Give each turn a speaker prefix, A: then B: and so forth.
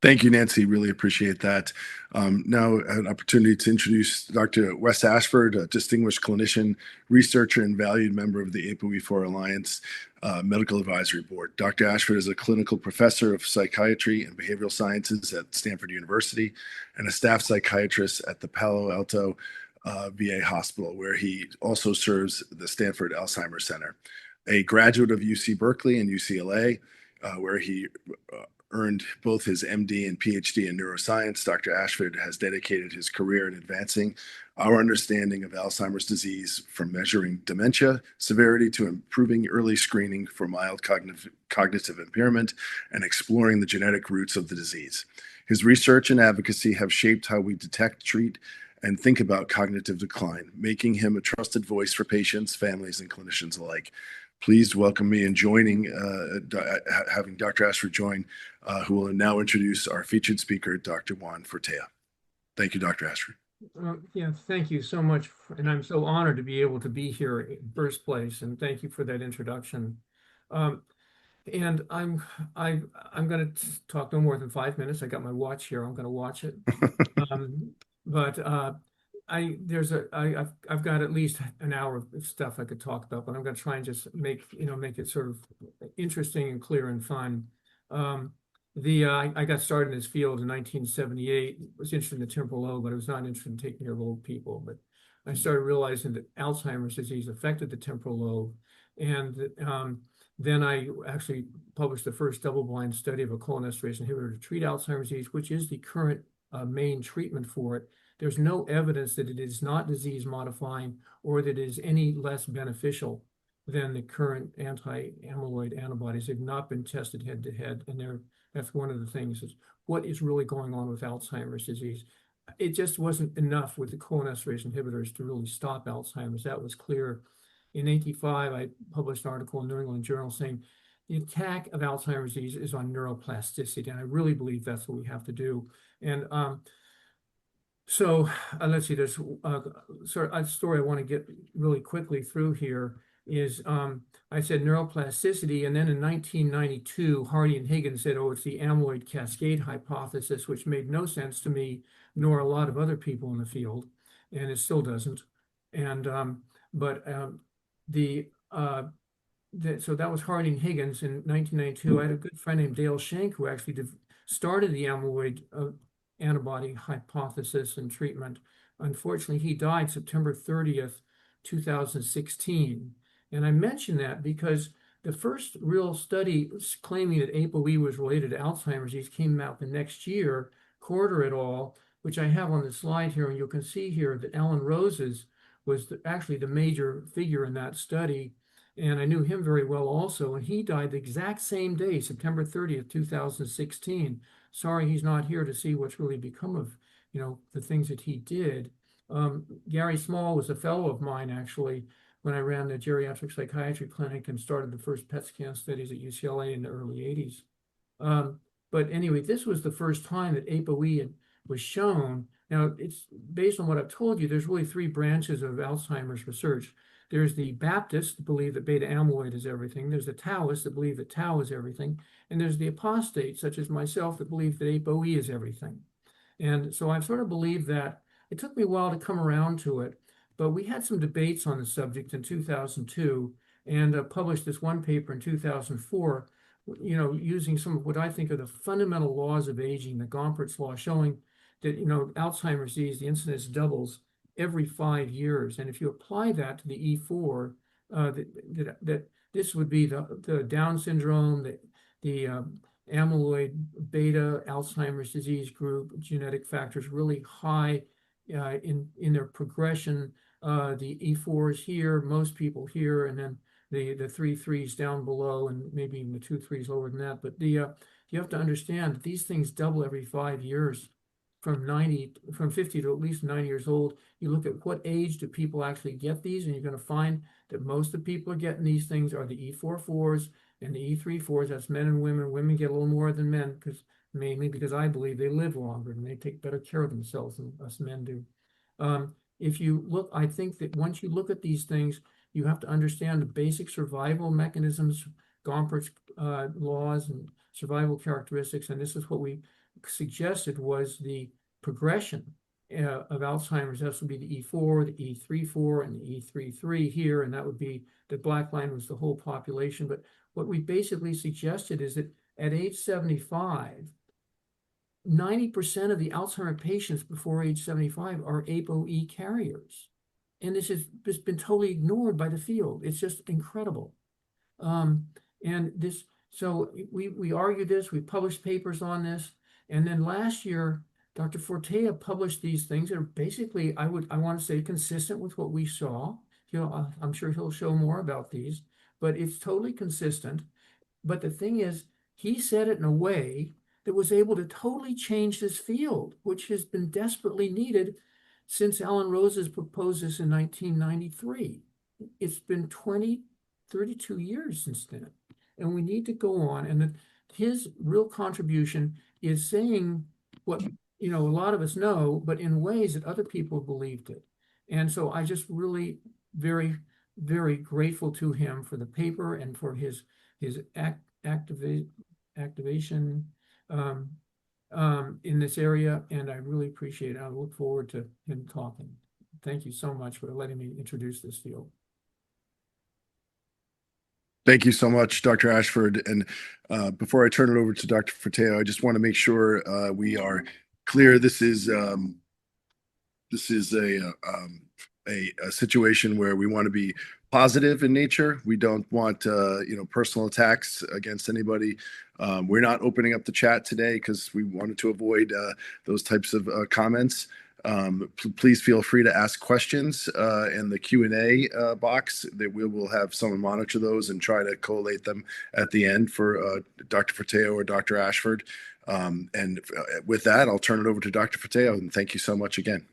A: Thank you, Nancy. Really appreciate that. Now, an opportunity to introduce Dr. Wes Ashford, a distinguished clinician, researcher, and valued member of the APOE4 Alliance Medical Advisory Board. Dr. Ashford is a clinical professor of psychiatry and behavioral sciences at Stanford University and a staff psychiatrist at the Palo Alto VA Hospital, where he also serves the Stanford Alzheimer's Center. A graduate of UC Berkeley and UCLA, where he earned both his MD and PhD in neuroscience. Dr. Ashford has dedicated his career in advancing our understanding of Alzheimer's disease, from measuring dementia severity to improving early screening for mild cognitive impairment and exploring the genetic roots of the disease. His research and advocacy have shaped how we detect, treat, and think about cognitive decline, making him a trusted voice for patients, families, and clinicians alike. Please welcome me in having Dr. Ashford join, who will now introduce our featured speaker, Dr. Juan Fortea. Thank you, Dr. Ashford.
B: Yeah, thank you so much. And I'm so honored to be able to be here in first place. And thank you for that introduction. And I'm going to talk no more than 5 minutes. I got my watch here. I'm going to watch it. I've got at least an hour of stuff I could talk about, but I'm going to try and just make it sort of interesting and clear and fun. I got started in this field in 1978. I was interested in the temporal lobe, but I was not interested in taking care of old people. But I started realizing that Alzheimer's disease affected the temporal lobe, and then I actually published the first double-blind study of a cholinesterase inhibitor to treat Alzheimer's disease, which is the current main treatment for it. There's no evidence that it is not disease-modifying or that it is any less beneficial than the current anti-amyloid antibodies. They've not been tested head-to-head, and that's one of the things is what is really going on with Alzheimer's disease. It just wasn't enough with the cholinesterase inhibitors to really stop Alzheimer's. That was clear. In 1985, I published an article in New England Journal saying the attack of Alzheimer's disease is on neuroplasticity, and I really believe that's what we have to do. And let's see, there's sort of a story I want to get really quickly through here is I said neuroplasticity, and then in 1992, Hardy and Higgins said, oh, it's the amyloid cascade hypothesis, which made no sense to me, nor a lot of other people in the field, and it still doesn't. And so that was Hardy and Higgins in 1992. I had a good friend named Dale Schenk who actually started the amyloid antibody hypothesis and treatment. Unfortunately, he died September 30th, 2016. And I mention that because the first real study claiming that ApoE was related to Alzheimer's disease came out the next year, Corder et al., which I have on the slide here. And you can see here that Alan Roses was actually the major figure in that study. And I knew him very well also. And he died the exact same day, September 30th, 2016. Sorry, he's not here to see what's really become of, the things that he did. Gary Small was a fellow of mine, actually, when I ran the geriatric psychiatry clinic and started the first PET scan studies at UCLA in the early 80s. But anyway, this was the first time that ApoE was shown. Now, it's based on what I've told you, there's really three branches of Alzheimer's research. There's the Baptists that believe that beta amyloid is everything. There's the Taoists that believe that tau is everything. And there's the apostates, such as myself, that believe that ApoE is everything. And so I've sort of believed that. It took me a while to come around to it, but we had some debates on the subject in 2002 and published this one paper in 2004, using some of what I think are the fundamental laws of aging, the Gompertz law, showing that, Alzheimer's disease, the incidence doubles every 5 years. And if you apply that to the E4, that this would be the Down syndrome, the amyloid beta Alzheimer's disease group, genetic factors really high in their progression. The E4s here, most people here, and then the 3 3s down below, and maybe even the 2 3s lower than that. But you have to understand that these things double every 5 years. From 50 to at least 90 years old. You look at what age do people actually get these, and you're going to find that most of the people are getting these things are the E44s and the E34s. That's men and women. Women get a little more than men, mainly because I believe they live longer and they take better care of themselves than us men do. If you look, I think that once you look at these things, you have to understand the basic survival mechanisms, Gompertz laws and survival characteristics, and this is what we suggested was the progression of Alzheimer's. That would be the E4, the E34, and the E33 here, and that would be the black line was the whole population. But what we basically suggested is that at age 75, 90% of the Alzheimer patients before age 75 are ApoE carriers. And this has just been totally ignored by the field. It's just incredible. Um, and this, so we argued this, we published papers on this. And then last year, Dr. Fortea published these things that are basically, I want to say, consistent with what we saw. I'm sure he'll show more about these, but it's totally consistent. But the thing is, he said it in a way that was able to totally change this field, which has been desperately needed since Alan Rose has proposed this in 1993. It's been 32 years since then. And we need to go on. And his real contribution is saying what, a lot of us know, but in ways that other people believed it. And so I just really very, very grateful to him for the paper and for his activation in this area, and I really appreciate it. I look forward to him talking. Thank you so much for letting me introduce this field.
A: Thank you so much, Dr. Ashford. And before I turn it over to Dr. Forteo, I just want to make sure we are clear. This is a situation where we want to be positive in nature. We don't want personal attacks against anybody. We're not opening up the chat today because we wanted to avoid those types of comments. Please feel free to ask questions in the Q&A box. That we will have someone monitor those and try to collate them at the end for Dr. Forteo or Dr. Ashford. And with that, I'll turn it over to Dr. Forteo, and thank you so much again.